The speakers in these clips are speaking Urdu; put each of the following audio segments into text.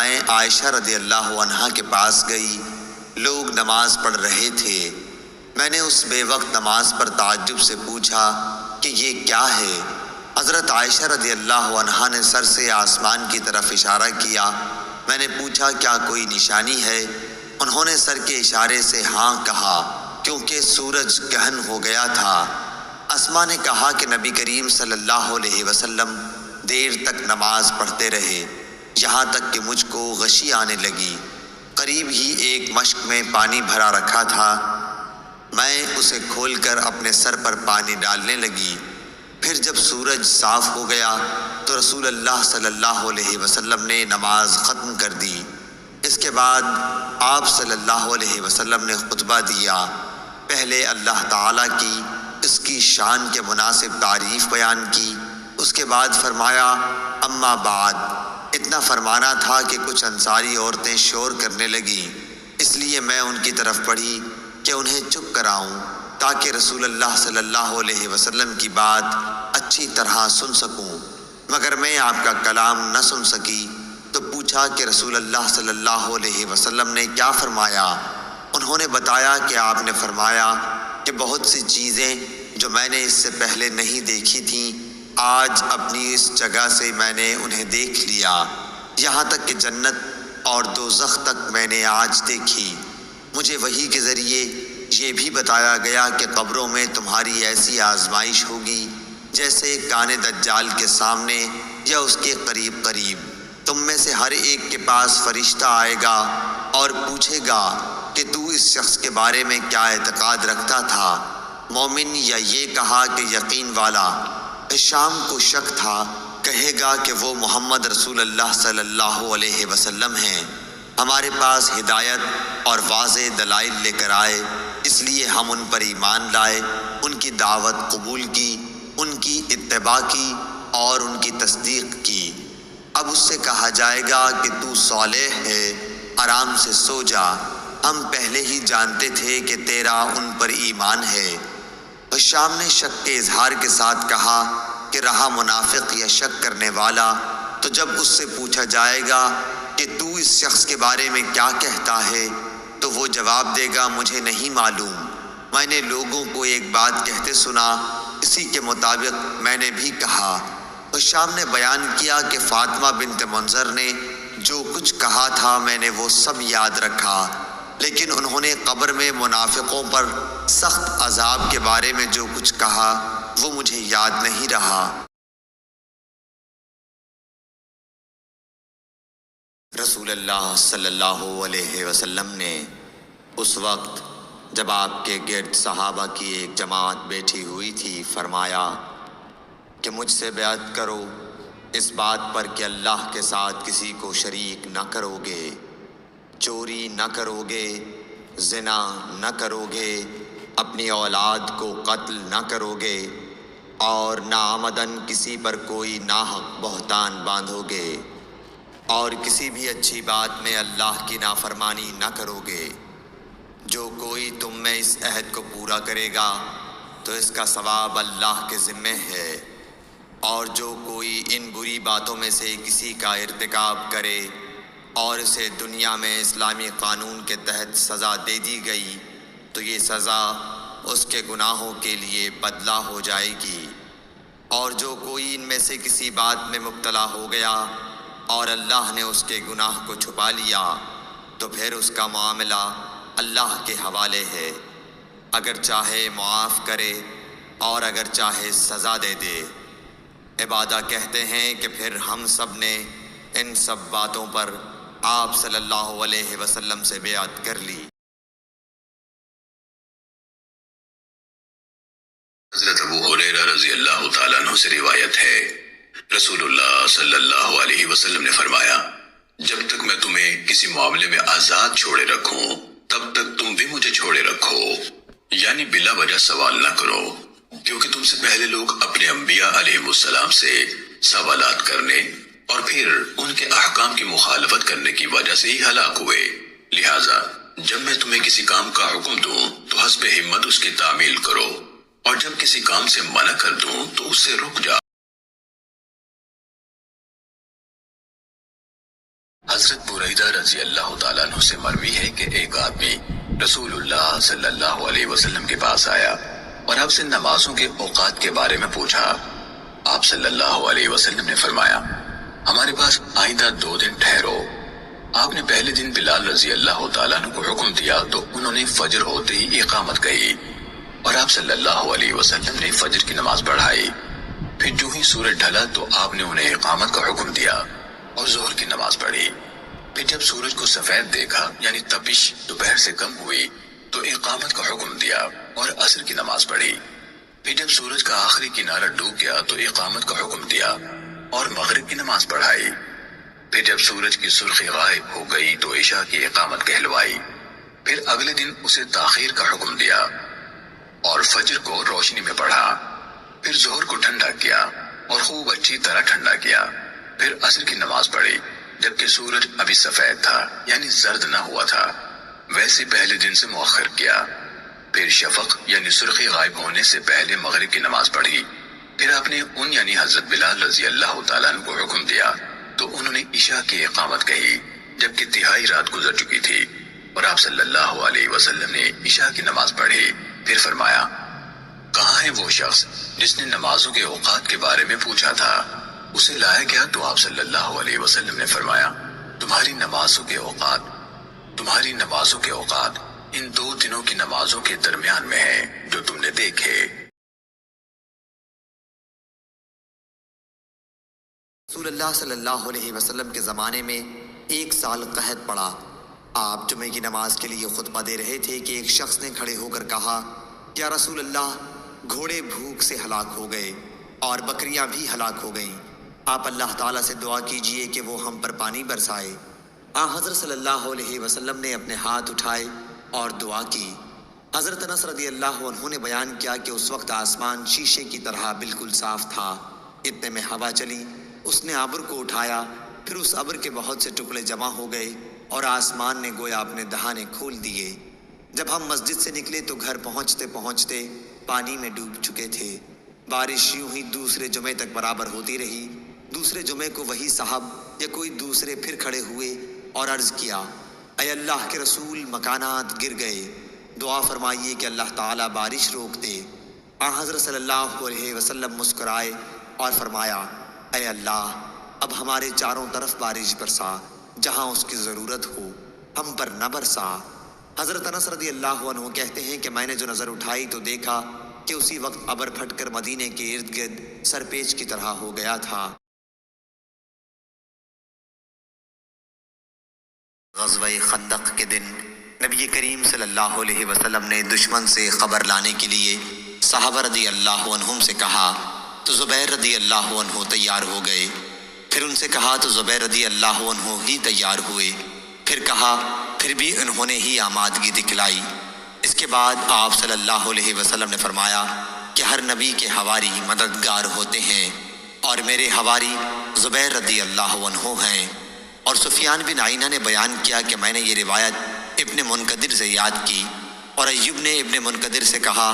میں عائشہ رضی اللہ عنہا کے پاس گئی۔ لوگ نماز پڑھ رہے تھے۔ میں نے اس بے وقت نماز پر تعجب سے پوچھا کہ یہ کیا ہے؟ حضرت عائشہ رضی اللہ عنہا نے سر سے آسمان کی طرف اشارہ کیا۔ میں نے پوچھا کیا کوئی نشانی ہے؟ انہوں نے سر کے اشارے سے ہاں کہا، کیونکہ سورج گہن ہو گیا تھا۔ اسما نے کہا کہ نبی کریم صلی اللہ علیہ وسلم دیر تک نماز پڑھتے رہے، یہاں تک کہ مجھ کو غشی آنے لگی۔ قریب ہی ایک مشک میں پانی بھرا رکھا تھا، میں اسے کھول کر اپنے سر پر پانی ڈالنے لگی۔ پھر جب سورج صاف ہو گیا تو رسول اللہ صلی اللہ علیہ وسلم نے نماز ختم کر دی۔ اس کے بعد آپ صلی اللہ علیہ وسلم نے خطبہ دیا۔ پہلے اللہ تعالیٰ کی اس کی شان کے مناسب تعریف بیان کی، اس کے بعد فرمایا اما بعد۔ اتنا فرمانا تھا کہ کچھ انصاری عورتیں شور کرنے لگیں، اس لیے میں ان کی طرف بڑھی کہ انہیں چپ کراؤں تاکہ رسول اللہ صلی اللہ علیہ وسلم کی بات اچھی طرح سن سکوں، مگر میں آپ کا کلام نہ سن سکی۔ تو پوچھا کہ رسول اللہ صلی اللہ علیہ وسلم نے کیا فرمایا؟ انہوں نے بتایا کہ آپ نے فرمایا کہ بہت سی چیزیں جو میں نے اس سے پہلے نہیں دیکھی تھیں، آج اپنی اس جگہ سے میں نے انہیں دیکھ لیا، یہاں تک کہ جنت اور دوزخ تک میں نے آج دیکھی۔ مجھے وحی کے ذریعے یہ بھی بتایا گیا کہ قبروں میں تمہاری ایسی آزمائش ہوگی جیسے کان دجال کے سامنے یا اس کے قریب قریب۔ تم میں سے ہر ایک کے پاس فرشتہ آئے گا اور پوچھے گا کہ تو اس شخص کے بارے میں کیا اعتقاد رکھتا تھا، مومن یا یہ کہا کہ یقین والا؟ شام کو شک تھا، کہے گا کہ وہ محمد رسول اللہ صلی اللہ علیہ وسلم ہیں، ہمارے پاس ہدایت اور واضح دلائل لے کر آئے، اس لیے ہم ان پر ایمان لائے، ان کی دعوت قبول کی، ان کی اتباع کی اور ان کی تصدیق کی۔ اب اس سے کہا جائے گا کہ تو صالح ہے، آرام سے سو جا، ہم پہلے ہی جانتے تھے کہ تیرا ان پر ایمان ہے۔ شام نے شک کے اظہار کے ساتھ کہا کہ رہا منافق یا شک کرنے والا، تو جب اس سے پوچھا جائے گا کہ تو اس شخص کے بارے میں کیا کہتا ہے، تو وہ جواب دے گا مجھے نہیں معلوم، میں نے لوگوں کو ایک بات کہتے سنا، اسی کے مطابق میں نے بھی کہا۔ شام نے بیان کیا کہ فاطمہ بنت منظر نے جو کچھ کہا تھا میں نے وہ سب یاد رکھا، لیکن انہوں نے قبر میں منافقوں پر سخت عذاب کے بارے میں جو کچھ کہا وہ مجھے یاد نہیں رہا۔ رسول اللہ صلی اللہ علیہ وسلم نے اس وقت جب آپ کے گرد صحابہ کی ایک جماعت بیٹھی ہوئی تھی فرمایا کہ مجھ سے بیعت کرو اس بات پر کہ اللہ کے ساتھ کسی کو شریک نہ کرو گے، چوری نہ کرو گے، زنا نہ کرو گے، اپنی اولاد کو قتل نہ کرو گے، اور ناعمدن کسی پر کوئی ناحق بہتان باندھو گے، اور کسی بھی اچھی بات میں اللہ کی نافرمانی نہ کرو گے۔ جو کوئی تم میں اس عہد کو پورا کرے گا تو اس کا ثواب اللہ کے ذمے ہے، اور جو کوئی ان بری باتوں میں سے کسی کا ارتکاب کرے اور اسے دنیا میں اسلامی قانون کے تحت سزا دے دی گئی تو یہ سزا اس کے گناہوں کے لیے بدلہ ہو جائے گی، اور جو کوئی ان میں سے کسی بات میں مبتلا ہو گیا اور اللہ نے اس کے گناہ کو چھپا لیا تو پھر اس کا معاملہ اللہ کے حوالے ہے، اگر چاہے معاف کرے اور اگر چاہے سزا دے دے۔ عبادہ کہتے ہیں کہ پھر ہم سب نے ان سب باتوں پر آپ صلی اللہ علیہ وسلم سے بیعت کر لی۔ حضرت ابو ہریرہ رضی اللہ تعالیٰ عنہ سے روایت ہے، رسول اللہ صلی اللہ علیہ وسلم نے فرمایا، جب تک میں تمہیں کسی معاملے میں آزاد چھوڑے رکھوں تب تک تم بھی مجھے چھوڑے رکھو، یعنی بلا وجہ سوال نہ کرو، کیونکہ تم سے پہلے لوگ اپنے انبیاء علیہ السلام سے سوالات کرنے اور پھر ان کے احکام کی مخالفت کرنے کی وجہ سے ہی ہلاک ہوئے۔ لہٰذا جب میں تمہیں کسی کام کا حکم دوں تو حسب ہمت اس کی تعمیل کرو، اور جب کسی کام سے منع کر دوں تو اس سے رک جا۔ حضرت حضرت بریدہ رضی اللہ تعالیٰ عنہ سے مروی ہے کہ ایک آدمی رسول اللہ صلی اللہ علیہ وسلم کے پاس آیا اور آپ سے نمازوں کے اوقات کے بارے میں پوچھا۔ آپ صلی اللہ علیہ وسلم نے فرمایا، ہمارے پاس آئندہ 2 دن ٹھہرو۔ آپ نے پہلے دن بلال رضی اللہ تعالیٰ عنہ کو حکم دیا تو انہوں نے فجر ہوتے ہی اقامت کہی اور آپ صلی اللہ علیہ وسلم نے فجر کی نماز پڑھائی۔ پھر جو ہی سورج ڈھلا تو آپ نے انہیں اقامت کا حکم دیا اور ظہر کی نماز پڑھی۔ پھر جب سورج کو سفید دیکھا یعنی تپش دوپہر سے کم ہوئی تو اقامت کا حکم دیا اور عصر کی نماز پڑھی۔ پھر جب سورج کا آخری کنارہ ڈوب گیا تو اقامت کا حکم دیا اور مغرب کی نماز پڑھائی۔ پھر جب سورج کی سرخی غائب ہو گئی تو عشاء کی اقامت کہلوائی۔ پھر اگلے دن اسے تاخیر کا حکم دیا اور فجر کو روشنی میں پڑھا۔ پھر ظہر کو ٹھنڈا کیا اور خوب اچھی طرح ٹھنڈا کیا۔ پھر عصر کی نماز پڑھی جبکہ سورج ابھی سفید تھا یعنی زرد نہ ہوا تھا، ویسے پہلے دن سے مؤخر کیا۔ پھر شفق یعنی سرخی غائب ہونے سے پہلے مغرب کی نماز پڑھی۔ پھر آپ نے ان یعنی حضرت بلال رضی اللہ تعالیٰ عنہ کو حکم دیا تو انہوں نے عشاء کی اقامت کہی جبکہ تہائی رات گزر چکی تھی اور آپ صلی اللہ علیہ وسلم نے عشاء کی نماز پڑھی۔ پھر فرمایا، کہاں ہے وہ شخص جس نے نمازوں کے اوقات کے بارے میں پوچھا تھا؟ اسے لایا گیا تو آپ صلی اللہ علیہ وسلم نے فرمایا، تمہاری نمازوں کے اوقات ان 2 دنوں کی نمازوں کے درمیان میں ہے جو تم نے دیکھے۔ رسول اللہ صلی اللہ علیہ وسلم کے زمانے میں 1 سال قحط پڑا۔ آپ جمعے کی نماز کے لیے خطبہ دے رہے تھے کہ ایک شخص نے کھڑے ہو کر کہا، یا رسول اللہ، گھوڑے بھوک سے ہلاک ہو گئے اور بکریاں بھی ہلاک ہو گئیں، آپ اللہ تعالیٰ سے دعا کیجئے کہ وہ ہم پر پانی برسائے۔ حضرت صلی اللہ علیہ وسلم نے اپنے ہاتھ اٹھائے اور دعا کی۔ حضرت انس رضی اللہ عنہ نے بیان کیا کہ اس وقت آسمان شیشے کی طرح بالکل صاف تھا۔ اتنے میں ہوا چلی، اس نے ابر کو اٹھایا، پھر اس ابر کے بہت سے ٹکڑے جمع ہو گئے اور آسمان نے گویا اپنے دہانے کھول دیے۔ جب ہم مسجد سے نکلے تو گھر پہنچتے پہنچتے پانی میں ڈوب چکے تھے۔ بارش یوں ہی دوسرے جمعے تک برابر ہوتی رہی۔ دوسرے جمعے کو وہی صاحب یا کوئی دوسرے پھر کھڑے ہوئے اور عرض کیا، اے اللہ کے رسول، مکانات گر گئے، دعا فرمائیے کہ اللہ تعالیٰ بارش روک دے۔ حضرت صلی اللہ علیہ وسلم مسکرائے اور فرمایا، اے اللہ، اب ہمارے چاروں طرف بارش برسا، جہاں اس کی ضرورت ہو، ہم پر نہ برسا۔ حضرت انس رضی اللہ عنہ کہتے ہیں کہ میں نے جو نظر اٹھائی تو دیکھا کہ اسی وقت ابر پھٹ کر مدینے کے ارد گرد سرپیچ کی طرح ہو گیا تھا۔ غزوہ خندق کے دن نبی کریم صلی اللہ علیہ وسلم نے دشمن سے خبر لانے کے لیے صحابہ رضی اللہ عنہم سے کہا تو زبیر رضی اللہ عنہ تیار ہو گئے، پھر ان سے کہا تو زبیر رضی اللہ عنہ ہی تیار ہوئے، پھر کہا، پھر بھی انہوں نے ہی آمادگی دکھلائی۔ اس کے بعد آپ صلی اللہ علیہ وسلم نے فرمایا کہ ہر نبی کے حواری مددگار ہوتے ہیں اور میرے حواری زبیر رضی اللہ عنہ ہیں۔ اور سفیان بن عینہ نے بیان کیا کہ میں نے یہ روایت ابن منقدر سے یاد کی اور ایوب نے ابن منقدر سے کہا،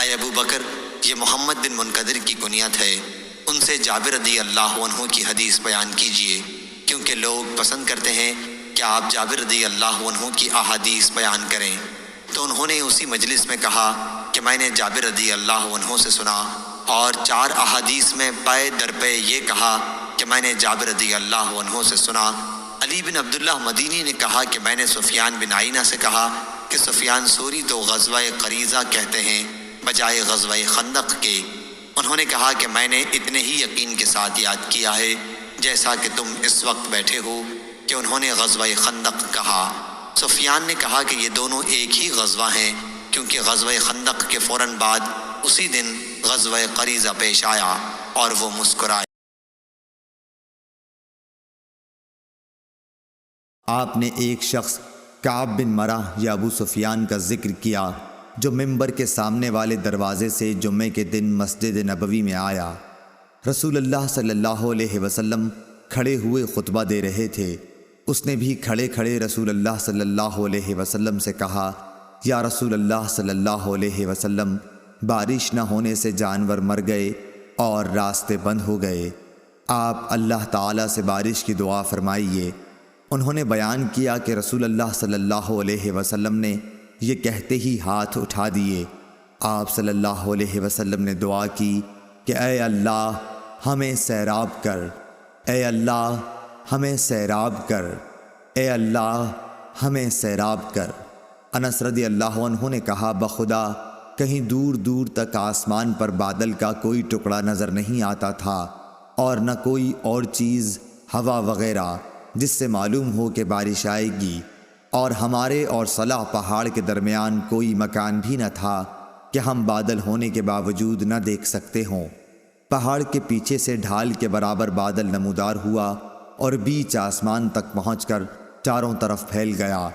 اے ابو بکر، یہ محمد بن منقدر کی کنیت ہے، ان سے جابر رضی اللہ عنہ کی حدیث بیان کیجیے، کیونکہ لوگ پسند کرتے ہیں کہ آپ جابر رضی اللہ عنہ کی احادیث بیان کریں۔ تو انہوں نے اسی مجلس میں کہا کہ میں نے جابر رضی اللہ عنہ سے سنا، اور 4 احادیث میں پے در پے یہ کہا کہ میں نے جابر رضی اللہ عنہ سے سنا۔ علی بن عبداللہ مدینی نے کہا کہ میں نے سفیان بن عینہ سے کہا کہ سفیان ثوری تو غزوہ قریظہ کہتے ہیں بجائے غزوہ خندق کے۔ انہوں نے کہا کہ میں نے اتنے ہی یقین کے ساتھ یاد کیا ہے جیسا کہ تم اس وقت بیٹھے ہو کہ انہوں نے غزوہ خندق کہا۔ سفیان نے کہا کہ یہ دونوں ایک ہی غزوہ ہیں، کیونکہ غزوہ خندق کے فوراً بعد اسی دن غزوہ قریظہ پیش آیا، اور وہ مسکرائے۔ آپ نے ایک شخص کعب بن مرہ یا ابو سفیان کا ذکر کیا جو منبر کے سامنے والے دروازے سے جمعے کے دن مسجد نبوی میں آیا۔ رسول اللہ صلی اللہ علیہ وسلم کھڑے ہوئے خطبہ دے رہے تھے۔ اس نے بھی کھڑے کھڑے رسول اللہ صلی اللہ علیہ وسلم سے کہا، یا رسول اللہ صلی اللہ علیہ وسلم، بارش نہ ہونے سے جانور مر گئے اور راستے بند ہو گئے، آپ اللہ تعالیٰ سے بارش کی دعا فرمائیے۔ انہوں نے بیان کیا کہ رسول اللہ صلی اللہ علیہ وسلم نے یہ کہتے ہی ہاتھ اٹھا دیے۔ آپ صلی اللہ علیہ وسلم نے دعا کی کہ اے اللہ ہمیں سیراب کر، اے اللہ ہمیں سیراب کر، اے اللہ ہمیں سیراب کر۔ انس رضی اللہ عنہ نے کہا بخدا کہیں دور دور تک آسمان پر بادل کا کوئی ٹکڑا نظر نہیں آتا تھا اور نہ کوئی اور چیز ہوا وغیرہ جس سے معلوم ہو کہ بارش آئے گی، اور ہمارے اور صلح پہاڑ کے درمیان کوئی مکان بھی نہ تھا کہ ہم بادل ہونے کے باوجود نہ دیکھ سکتے ہوں۔ پہاڑ کے پیچھے سے ڈھال کے برابر بادل نمودار ہوا اور بیچ آسمان تک پہنچ کر چاروں طرف پھیل گیا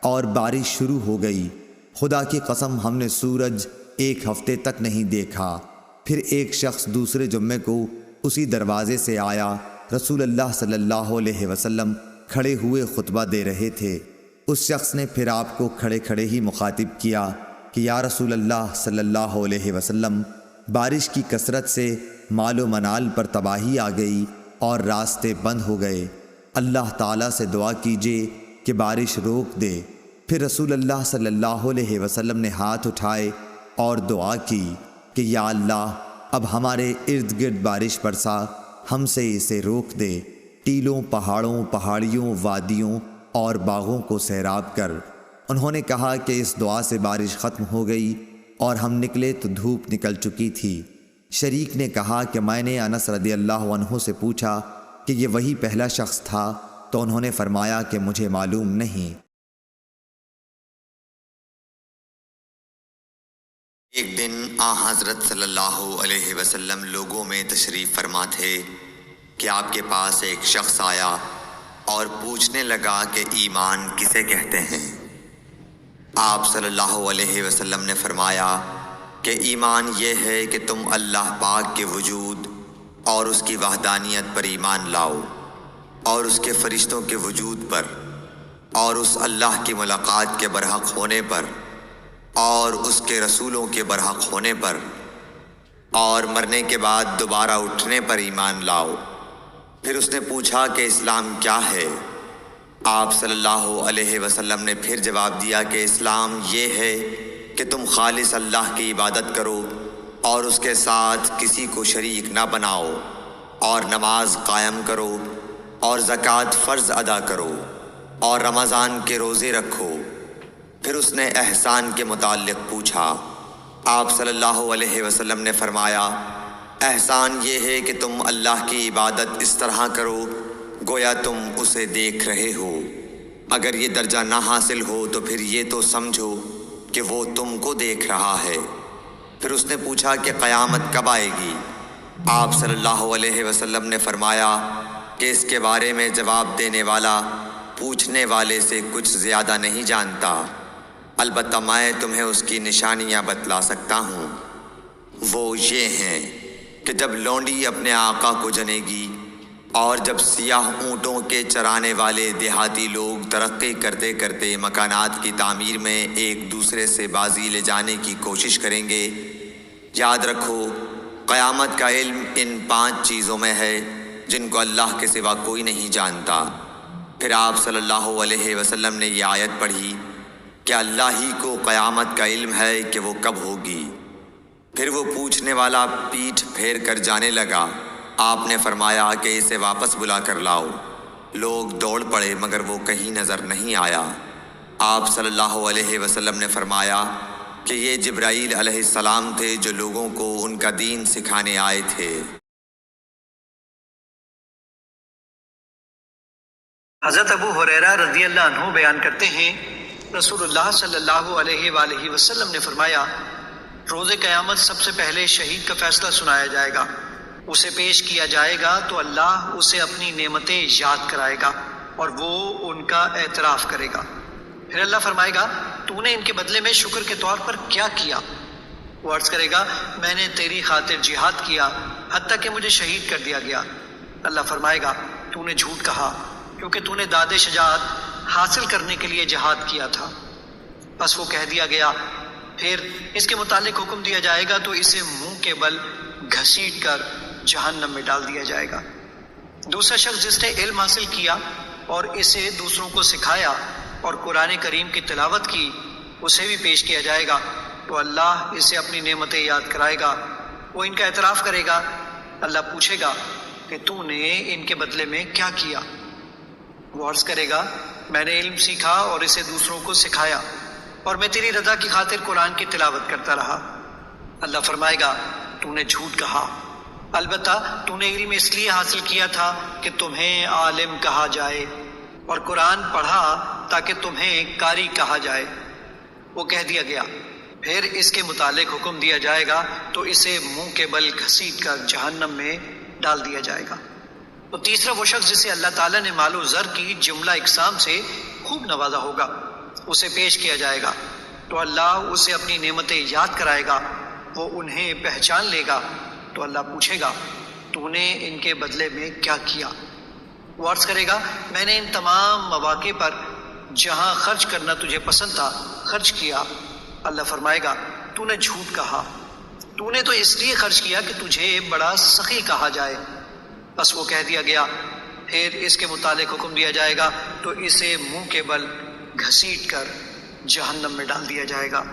اور بارش شروع ہو گئی۔ خدا کی قسم ہم نے سورج ایک ہفتے تک نہیں دیکھا۔ پھر ایک شخص دوسرے جمعے کو اسی دروازے سے آیا۔ رسول اللہ صلی اللہ علیہ وسلم کھڑے ہوئے خطبہ دے رہے تھے۔ اس شخص نے پھر آپ کو کھڑے کھڑے ہی مخاطب کیا کہ یا رسول اللہ صلی اللہ علیہ وسلم، بارش کی کثرت سے مال و منال پر تباہی آ گئی اور راستے بند ہو گئے، اللہ تعالیٰ سے دعا کیجیے کہ بارش روک دے۔ پھر رسول اللہ صلی اللہ علیہ وسلم نے ہاتھ اٹھائے اور دعا کی کہ یا اللہ اب ہمارے ارد گرد بارش برسا، ہم سے اسے روک دے، ٹیلوں، پہاڑوں، پہاڑیوں، وادیوں اور باغوں کو سیراب کر۔ انہوں نے کہا کہ اس دعا سے بارش ختم ہو گئی اور ہم نکلے تو دھوپ نکل چکی تھی۔ شریک نے کہا کہ میں نے انس رضی اللہ عنہ سے پوچھا کہ یہ وہی پہلا شخص تھا، تو انہوں نے فرمایا کہ مجھے معلوم نہیں۔ ایک دن آن حضرت صلی اللہ علیہ وسلم لوگوں میں تشریف فرما تھے کہ آپ کے پاس ایک شخص آیا اور پوچھنے لگا کہ ایمان کسے کہتے ہیں؟ آپ صلی اللہ علیہ وسلم نے فرمایا کہ ایمان یہ ہے کہ تم اللہ پاک کے وجود اور اس کی وحدانیت پر ایمان لاؤ، اور اس کے فرشتوں کے وجود پر، اور اس اللہ کی ملاقات کے برحق ہونے پر، اور اس کے رسولوں کے برحق ہونے پر، اور مرنے کے بعد دوبارہ اٹھنے پر ایمان لاؤ۔ پھر اس نے پوچھا کہ اسلام کیا ہے؟ آپ صلی اللہ علیہ وسلم نے پھر جواب دیا کہ اسلام یہ ہے کہ تم خالص اللہ کی عبادت کرو اور اس کے ساتھ کسی کو شریک نہ بناؤ، اور نماز قائم کرو، اور زکوٰۃ فرض ادا کرو، اور رمضان کے روزے رکھو۔ پھر اس نے احسان کے متعلق پوچھا۔ آپ صلی اللہ علیہ وسلم نے فرمایا احسان یہ ہے کہ تم اللہ کی عبادت اس طرح کرو گویا تم اسے دیکھ رہے ہو۔ اگر یہ درجہ نہ حاصل ہو تو پھر یہ تو سمجھو کہ وہ تم کو دیکھ رہا ہے۔ پھر اس نے پوچھا کہ قیامت کب آئے گی؟ آپ صلی اللہ علیہ وسلم نے فرمایا کہ اس کے بارے میں جواب دینے والا پوچھنے والے سے کچھ زیادہ نہیں جانتا، البتہ میں تمہیں اس کی نشانیاں بتلا سکتا ہوں۔ وہ یہ ہیں کہ جب لونڈی اپنے آقا کو جنے گی، اور جب سیاہ اونٹوں کے چرانے والے دیہاتی لوگ ترقی کرتے کرتے مکانات کی تعمیر میں ایک دوسرے سے بازی لے جانے کی کوشش کریں گے، یاد رکھو قیامت کا علم ان 5 چیزوں میں ہے جن کو اللہ کے سوا کوئی نہیں جانتا۔ پھر آپ صلی اللہ علیہ وسلم نے یہ آیت پڑھی کہ اللہ ہی کو قیامت کا علم ہے کہ وہ کب ہوگی۔ پھر وہ پوچھنے والا پیٹھ پھیر کر جانے لگا۔ آپ نے فرمایا کہ اسے واپس بلا کر لاؤ۔ لوگ دوڑ پڑے مگر وہ کہیں نظر نہیں آیا۔ آپ صلی اللہ علیہ وسلم نے فرمایا کہ یہ جبرائیل علیہ السلام تھے جو لوگوں کو ان کا دین سکھانے آئے تھے۔ حضرت ابو ہریرہ رضی اللہ عنہ بیان کرتے ہیں رسول اللہ صلی اللہ علیہ وآلہ وسلم نے فرمایا روز قیامت سب سے پہلے شہید کا فیصلہ سنایا جائے گا، اسے پیش کیا جائے گا تو اللہ اسے اپنی نعمتیں یاد کرائے گا اور وہ ان کا اعتراف کرے گا۔ پھر اللہ فرمائے گا تو نے ان کے بدلے میں شکر کے طور پر کیا کیا؟ وہ عرض کرے گا میں نے تیری خاطر جہاد کیا حتیٰ کہ مجھے شہید کر دیا گیا۔ اللہ فرمائے گا تو نے جھوٹ کہا کیونکہ تو نے داد شجاعت حاصل کرنے کے لیے جہاد کیا تھا۔ بس وہ کہہ دیا گیا۔ پھر اس کے متعلق حکم دیا جائے گا تو اسے منہ کے بل گھسیٹ کر جہنم میں ڈال دیا جائے گا۔ دوسرا شخص جس نے علم حاصل کیا اور اسے دوسروں کو سکھایا اور قرآن کریم کی تلاوت کی، اسے بھی پیش کیا جائے گا تو اللہ اسے اپنی نعمتیں یاد کرائے گا، وہ ان کا اعتراف کرے گا۔ اللہ پوچھے گا کہ تو نے ان کے بدلے میں کیا کیا؟ وہ عرض کرے گا میں نے علم سیکھا اور اسے دوسروں کو سکھایا، اور میں تیری رضا کی خاطر قرآن کی تلاوت کرتا رہا۔ اللہ فرمائے گا تو نے جھوٹ کہا، البتہ تو نے علم اس لیے حاصل کیا تھا کہ تمہیں عالم کہا جائے، اور قرآن پڑھا تاکہ تمہیں قاری کہا جائے۔ وہ کہہ دیا گیا، پھر اس کے متعلق حکم دیا جائے گا تو اسے منہ کے بل گھسیٹ کر جہنم میں ڈال دیا جائے گا۔ تو تیسرا وہ شخص جسے اللہ تعالیٰ نے مال و زر کی جملہ اقسام سے خوب نوازا ہوگا، اسے پیش کیا جائے گا تو اللہ اسے اپنی نعمتیں یاد کرائے گا، وہ انہیں پہچان لے گا تو اللہ پوچھے گا تو نے ان کے بدلے میں کیا کیا؟ وہ عرض کرے گا میں نے ان تمام مواقع پر جہاں خرچ کرنا تجھے پسند تھا خرچ کیا۔ اللہ فرمائے گا تو نے جھوٹ کہا، تو نے تو اس لیے خرچ کیا کہ تجھے بڑا سخی کہا جائے۔ بس وہ کہہ دیا گیا، پھر اس کے متعلق حکم دیا جائے گا تو اسے منہ کے بل گھسیٹ کر جہنم میں ڈال دیا جائے گا۔